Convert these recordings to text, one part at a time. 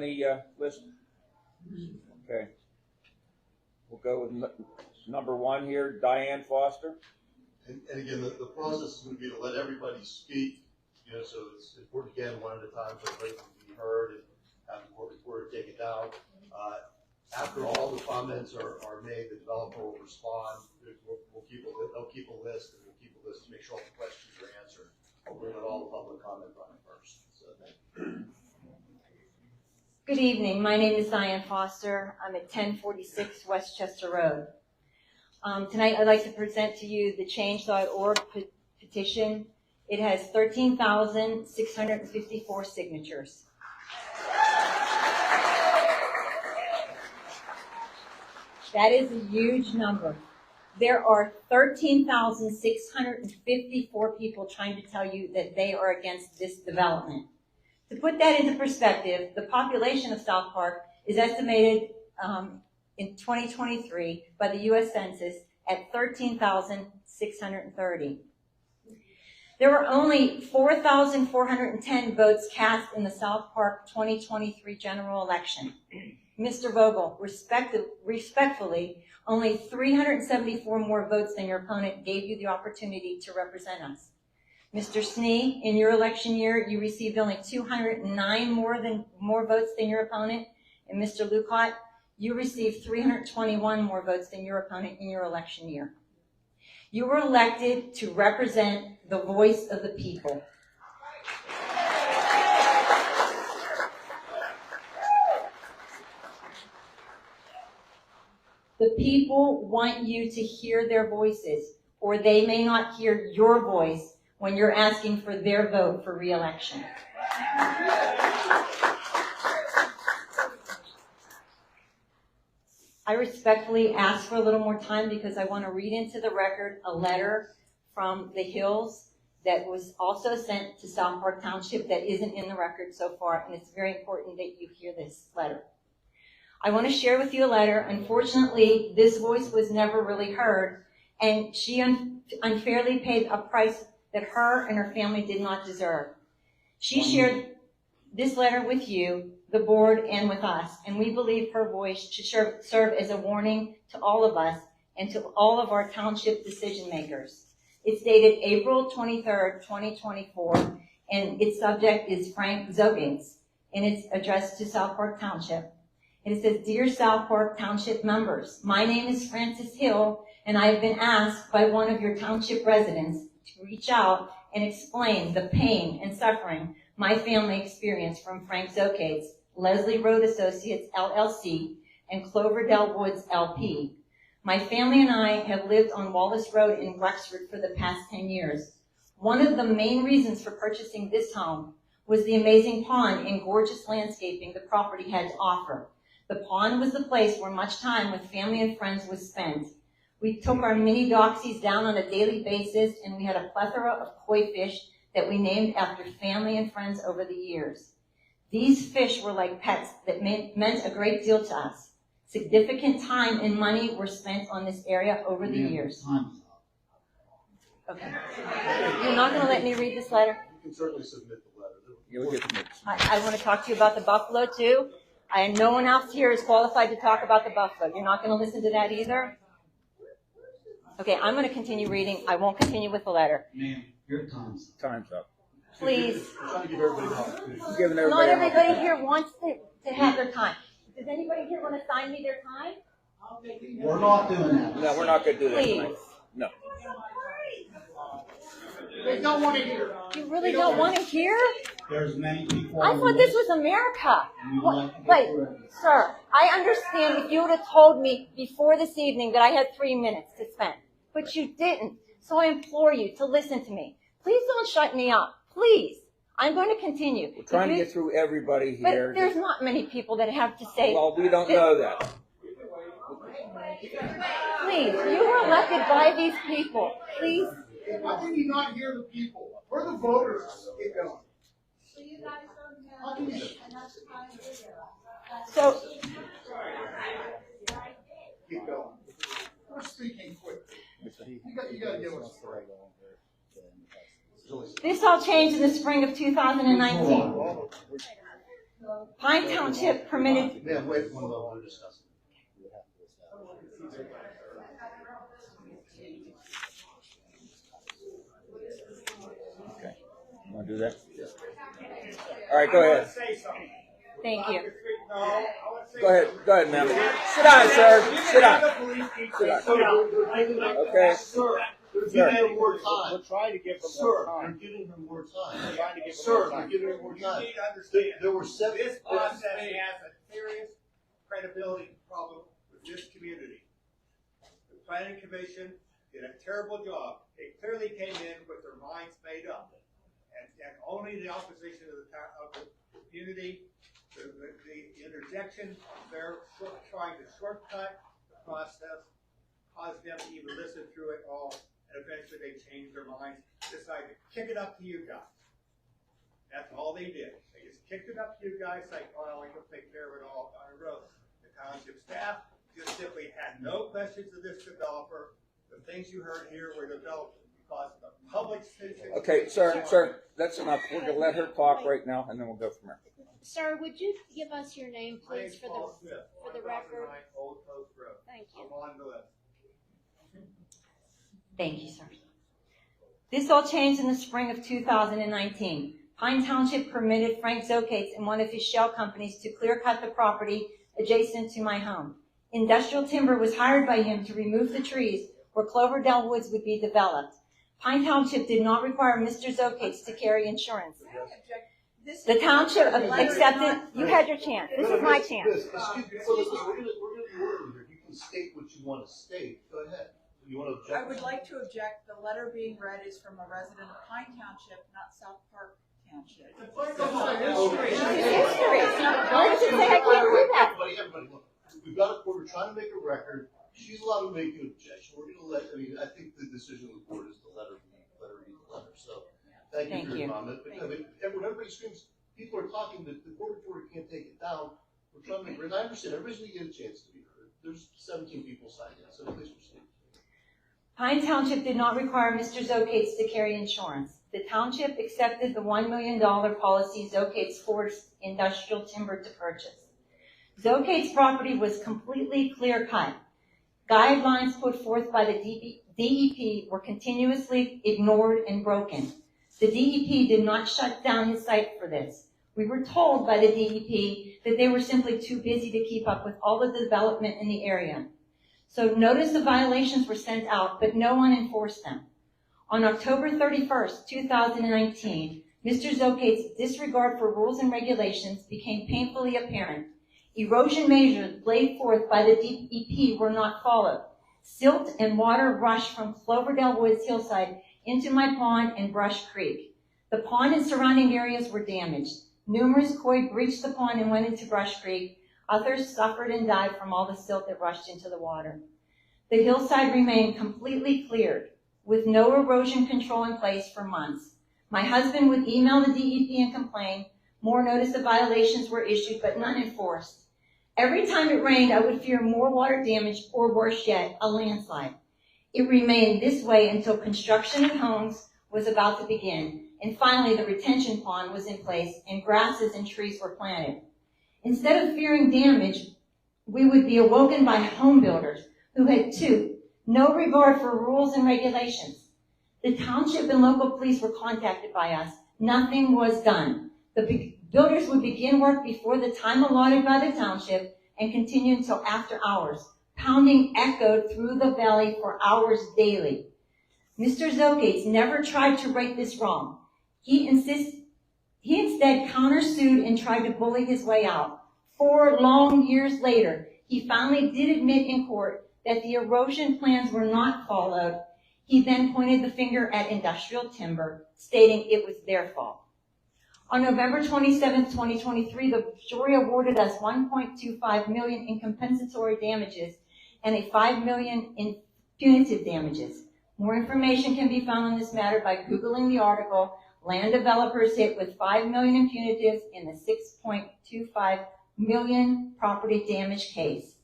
The list? Okay. We'll go with number one here, Diane Foster. And again, the process is going to be to let everybody speak, so it's important again one at a time so everybody can be heard and have the court reporter take it down. After all the comments are made, the developer will respond. They'll keep a list, and we'll keep a list to make sure all the questions are answered. We'll let all the public comment on it first. Good evening. My name is Diane Foster. I'm at 1046 Westchester Road. Tonight I'd like to present to you the change.org petition. It has 13,654 signatures. That is a huge number. There are 13,654 people trying to tell you that they are against this development. To put that into perspective, the population of South Park is estimated in 2023 by the U.S. Census at 13,630. There were only 4,410 votes cast in the South Park 2023 general election. Mr. Vogel, respectfully, only 374 more votes than your opponent gave you the opportunity to represent us. Mr. Snee, in your election year, you received only 209 more votes than your opponent. And Mr. Lucott, you received 321 more votes than your opponent in your election year. You were elected to represent the voice of the people. The people want you to hear their voices, or they may not hear your voice when you're asking for their vote for re-election. I respectfully ask for a little more time because I want to read into the record a letter from the Hills that was also sent to South Park Township that isn't in the record so far, and it's very important that you hear this letter. I want to share with you a letter. Unfortunately, this voice was never really heard, and she unfairly paid a price that her and her family did not deserve. She shared this letter with you, the board, and with us, and we believe her voice should serve as a warning to all of us and to all of our township decision makers. It's dated April 23rd, 2024, and its subject is Frank Zogates, and it's addressed to South Park Township. And it says, "Dear South Park Township members, my name is Frances Hill, and I have been asked by one of your township residents to reach out and explain the pain and suffering my family experienced from Frank Zogates, Leslie Road Associates, LLC, and Cloverdale Woods, LP. My family and I have lived on Wallace Road in Wexford for the past 10 years. One of the main reasons for purchasing this home was the amazing pond and gorgeous landscaping the property had to offer. The pond was the place where much time with family and friends was spent. We took our mini doxies down on a daily basis, and we had a plethora of koi fish that we named after family and friends over the years. These fish were like pets that meant a great deal to us. Significant time and money were spent on this area over the years." Okay. You're not going to let me read this letter? You can certainly submit the letter. I want to talk to you about the buffalo, too. And no one else here is qualified to talk about the buffalo. You're not going to listen to that either? Okay, I'm going to continue reading. I won't continue with the letter. Ma'am, your time's up. Please. Trying to give everybody time. Not everybody here wants to have their time. Does anybody here want to sign me their time? We're not doing that. No, we're not going to do that Please. tonight. No. They don't want to hear. You really don't want to hear? There's many people. I thought this was America. Wait, sir, I understand if you would have told me before this evening that I had 3 minutes to spend, but you didn't. So I implore you to listen to me. Please don't shut me up. Please. I'm going to continue. We're trying to get through everybody here. But there's not many people that have to say. Well, we don't know that. Please, you were elected by these people. Please. How can you not hear the people? We're the voters. Keep going. How can you? So, Keep going. We're speaking quickly. You got to give us a break. this all changed in the spring of 2019. Pine Township permitted, Ma'am, wait one moment, we're discussing. Okay. You want to do that? All right, go ahead. thank you. Go ahead, ma'am. Sit down, sir. Sit down. Okay. They're giving her more time. We're trying to give them Sir, more they're time. giving her more time. We're trying to give them Sir, more they're time. giving her more You time. need to understand, There were seven. this process has a serious credibility problem with this community. The planning commission did a terrible job. They clearly came in with their minds made up. And only the opposition of the community, the interjection, they're trying to shortcut the process, caused them to even listen through it all, and eventually they changed their minds, decided to kick it up to you guys. That's all they did. They just kicked it up to you guys, like, oh, we can take care of it all on the road. The township staff just simply had no questions of this developer. The things you heard here were developed because of the public citizen. Okay, sir, that's enough. We're going to let her talk right now, and then we'll go from there. Sir, would you give us your name, My name's please, for Paul the Smith, for the record? 1009 Old Coast Road. Thank you. I'm on the list. Thank you, sir. This all changed in the spring of 2019. Pine Township permitted Frank Zokates and one of his shell companies to clear cut the property adjacent to my home. Industrial timber was hired by him to remove the trees where Cloverdale Woods would be developed. Pine Township did not require Mr. Zokates to carry insurance. The township accepted, you had your chance. This is my chance. Excuse me, so listen, we're gonna be orderly here. You can state what you want to state. Go ahead. You want to object? I would like to object. The letter being read is from a resident of Pine Township, not South Park Township. Where does it say I can't do that? Everybody, look. We've got a court. We're trying to make a record. She's allowed to make an objection. We're going to let. I think the decision of the board is to let her read the letter. So, thank you for your comment. But when everybody screams, people are talking. The court reporter can't take it down. We're trying to make. And I understand. Everybody's going to get a chance to be heard. There's 17 people signed in, so please proceed. Pine Township did not require Mr. Zokates to carry insurance. The township accepted the $1 million policy Zokates forced industrial timber to purchase. Zokates' property was completely clear-cut. Guidelines put forth by the DEP were continuously ignored and broken. The DEP did not shut down his site for this. We were told by the DEP that they were simply too busy to keep up with all the development in the area. So notice of violations were sent out, but no one enforced them. On October 31st, 2019, Mr. Zokates' disregard for rules and regulations became painfully apparent. Erosion measures laid forth by the DEP were not followed. Silt and water rushed from Cloverdale Woods hillside into my pond and Brush Creek. The pond and surrounding areas were damaged. Numerous koi breached the pond and went into Brush Creek. Others suffered and died from all the silt that rushed into the water. The hillside remained completely cleared, with no erosion control in place for months. My husband would email the DEP and complain. More notice of violations were issued, but none enforced. Every time it rained, I would fear more water damage, or worse yet, a landslide. It remained this way until construction of homes was about to begin, and finally the retention pond was in place and grasses and trees were planted. Instead of fearing damage, we would be awoken by home builders who had, no regard for rules and regulations. The township and local police were contacted by us. Nothing was done. The builders would begin work before the time allotted by the township and continue until after hours. Pounding echoed through the valley for hours daily. Mr. Zokates never tried to right this wrong. He instead countersued and tried to bully his way out. 4 long years later, he finally did admit in court that the erosion plans were not followed. He then pointed the finger at industrial timber, stating it was their fault. On November 27, 2023, the jury awarded us $1.25 million in compensatory damages and a $5 million in punitive damages. More information can be found on this matter by Googling the article, Land Developers Hit with $5 million in punitives in the $6.25 million property damage case.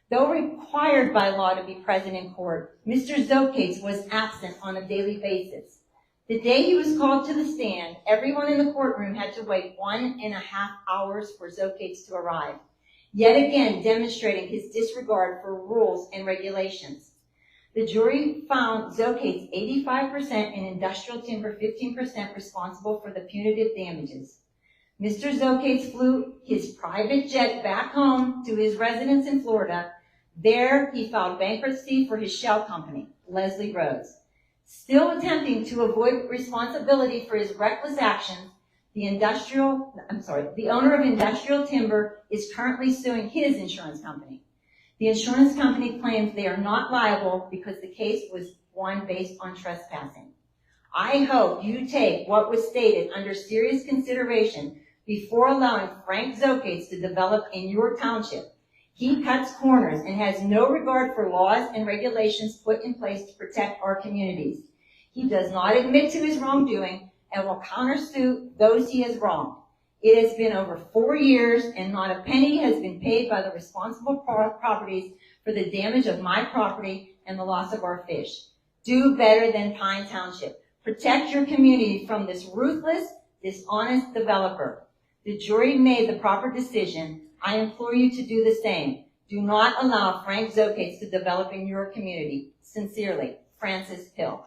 Though required by law to be present in court, Mr. Zokates was absent on a daily basis. The day he was called to the stand, everyone in the courtroom had to wait 1.5 hours for Zocates to arrive, yet again demonstrating his disregard for rules and regulations. The jury found Zocates 85% and Industrial Timber 15% responsible for the punitive damages. Mr. Zocates flew his private jet back home to his residence in Florida. There, he filed bankruptcy for his shell company, Leslie Rhodes. Still attempting to avoid responsibility for his reckless actions, the owner of Industrial Timber is currently suing his insurance company. The insurance company claims they are not liable because the case was won based on trespassing. I hope you take what was stated under serious consideration before allowing Frank Zocates to develop in your township. He cuts corners and has no regard for laws and regulations put in place to protect our communities. He does not admit to his wrongdoing and will countersue those he has wronged. It has been over 4 years and not a penny has been paid by the responsible properties for the damage of my property and the loss of our fish. Do better than Pine Township. Protect your community from this ruthless, dishonest developer. The jury made the proper decision. I implore you to do the same. Do not allow Frank Zocates to develop in your community. Sincerely, Francis Hill.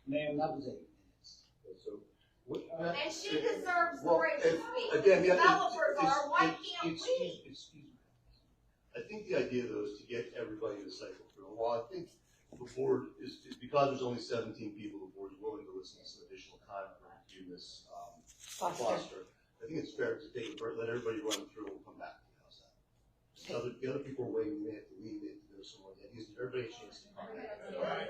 Ma'am, that was 8 minutes. So, And she deserves the well, right to speak. again, yeah, Developers are, why can't we? Excuse me. I think the idea though is to get everybody to cycle through. Well, I think the board is because there's only 17 people, the board is willing to listen to some additional time for reviewing this Foster. I think it's fair to let everybody run through and we'll come back to the house. So the other people are waiting, they have to leave, they have to go somewhere. That gives everybody a chance to come back.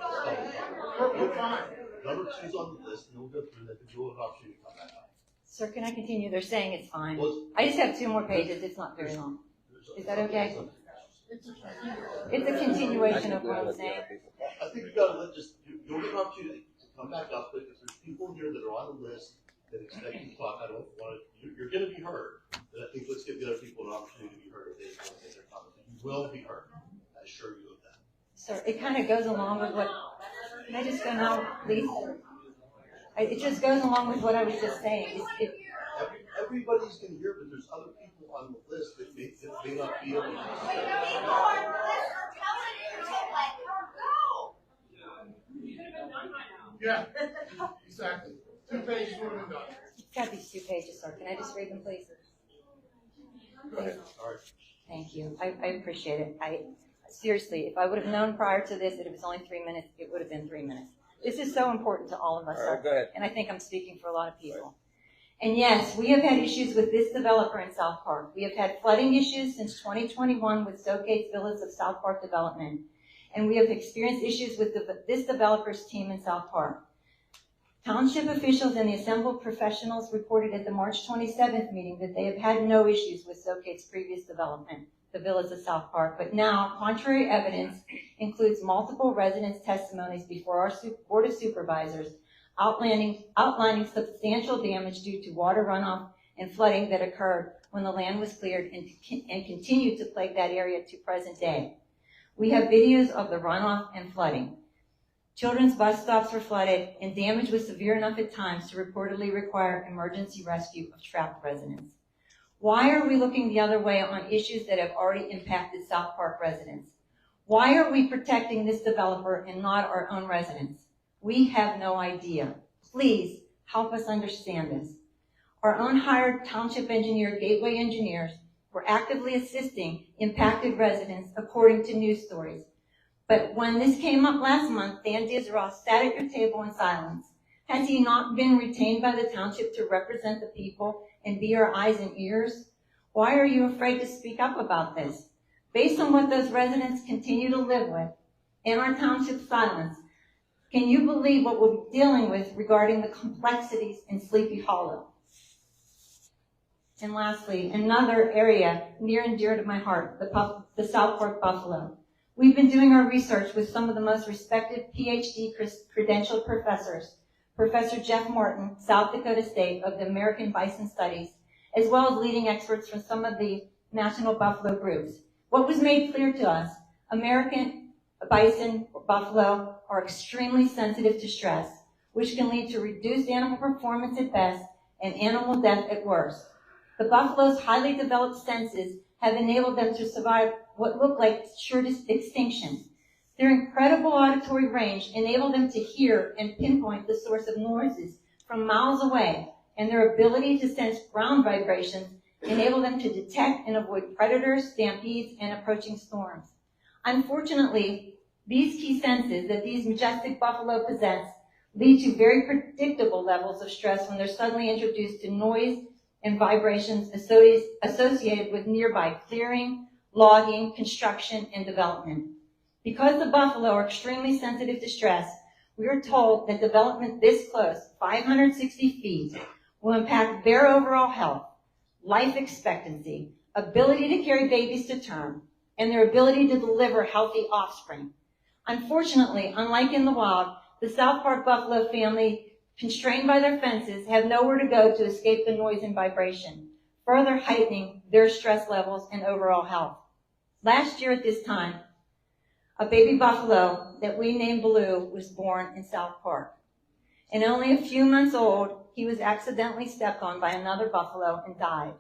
We're fine. Number 2's on the list, and we'll go through that, you'll have an opportunity to come back up. Sir, can I continue? They're saying it's fine. Well, I just have 2 more pages. It's not very long. Is that okay? It's a continuation of what I'm saying. I think you gotta you'll get an opportunity to come back up, but if there's people here that are on the list that expect you to talk, I don't want to, you're gonna be heard, but I think let's give the other people an opportunity to be heard if they want to make their comments. You will be heard, I assure you of that. Sir, it kind of goes along with what, can I just go now, please? It just goes along with what I was just saying. Everybody's gonna hear, but there's other people on the list that may not be able to. People on the list are telling you to let her go. Yeah, exactly. 2 pages would have been done. It's got these 2 pages, sir. Can I just read them, please? Go ahead, all right. Thank you. I appreciate it. Seriously, if I would have known prior to this that it was only 3 minutes, it would have been 3 minutes. This is so important to all of us, All right, sir. go ahead. And I think I'm speaking for a lot of people. And yes, we have had issues with this developer in South Park. We have had flooding issues since 2021 with Zocates Villas of South Park development. And we have experienced issues with this developer's team in South Park. Township officials and the assembled professionals reported at the March 27th meeting that they have had no issues with Zocates' previous development, the Villas of South Park. But now, contrary evidence includes multiple residents' testimonies before our Board of Supervisors outlining substantial damage due to water runoff and flooding that occurred when the land was cleared and continued to plague that area to present day. We have videos of the runoff and flooding. Children's bus stops were flooded, and damage was severe enough at times to reportedly require emergency rescue of trapped residents. Why are we looking the other way on issues that have already impacted South Park residents? Why are we protecting this developer and not our own residents? We have no idea. Please help us understand this. Our own hired township engineer, Gateway Engineers, were actively assisting impacted residents according to news stories. But when this came up last month, Dan Dizeroff sat at your table in silence. Has he not been retained by the township to represent the people and be our eyes and ears? Why are you afraid to speak up about this? Based on what those residents continue to live with and our township's silence, can you believe what we'll be dealing with regarding the complexities in Sleepy Hollow? And lastly, another area near and dear to my heart, the South Park Buffalo. We've been doing our research with some of the most respected PhD credentialed professors, Professor Jeff Morton, South Dakota State of the American Bison Studies, as well as leading experts from some of the national buffalo groups. What was made clear to us, American bison or buffalo are extremely sensitive to stress, which can lead to reduced animal performance at best and animal death at worst. The buffalo's highly developed senses have enabled them to survive what looked like sure extinction. Their incredible auditory range enabled them to hear and pinpoint the source of noises from miles away, and their ability to sense ground vibrations enabled them to detect and avoid predators, stampedes, and approaching storms. Unfortunately, these key senses that these majestic buffalo possess lead to very predictable levels of stress when they're suddenly introduced to noise and vibrations associated with nearby clearing, logging, construction, and development. Because the buffalo are extremely sensitive to stress, we are told that development this close, 560 feet, will impact their overall health, life expectancy, ability to carry babies to term, and their ability to deliver healthy offspring. Unfortunately, unlike in the wild, the South Park buffalo family, constrained by their fences, have nowhere to go to escape the noise and vibration, further heightening their stress levels and overall health. Last year at this time, a baby buffalo that we named Blue was born in South Park. And only a few months old, he was accidentally stepped on by another buffalo and died.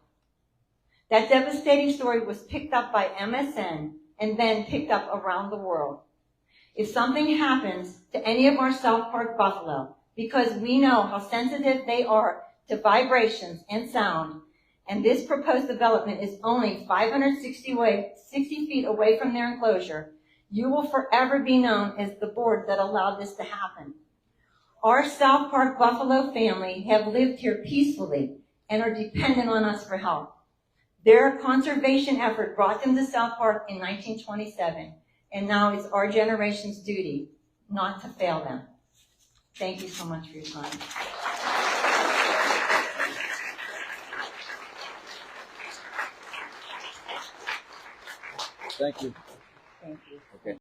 That devastating story was picked up by MSN and then picked up around the world. If something happens to any of our South Park buffalo, because we know how sensitive they are to vibrations and sound, and this proposed development is only 560 feet away from their enclosure, you will forever be known as the board that allowed this to happen. Our South Park buffalo family have lived here peacefully and are dependent on us for help. Their conservation effort brought them to South Park in 1927, and now it's our generation's duty not to fail them. Thank you so much for your time. Thank you. Thank you. Okay.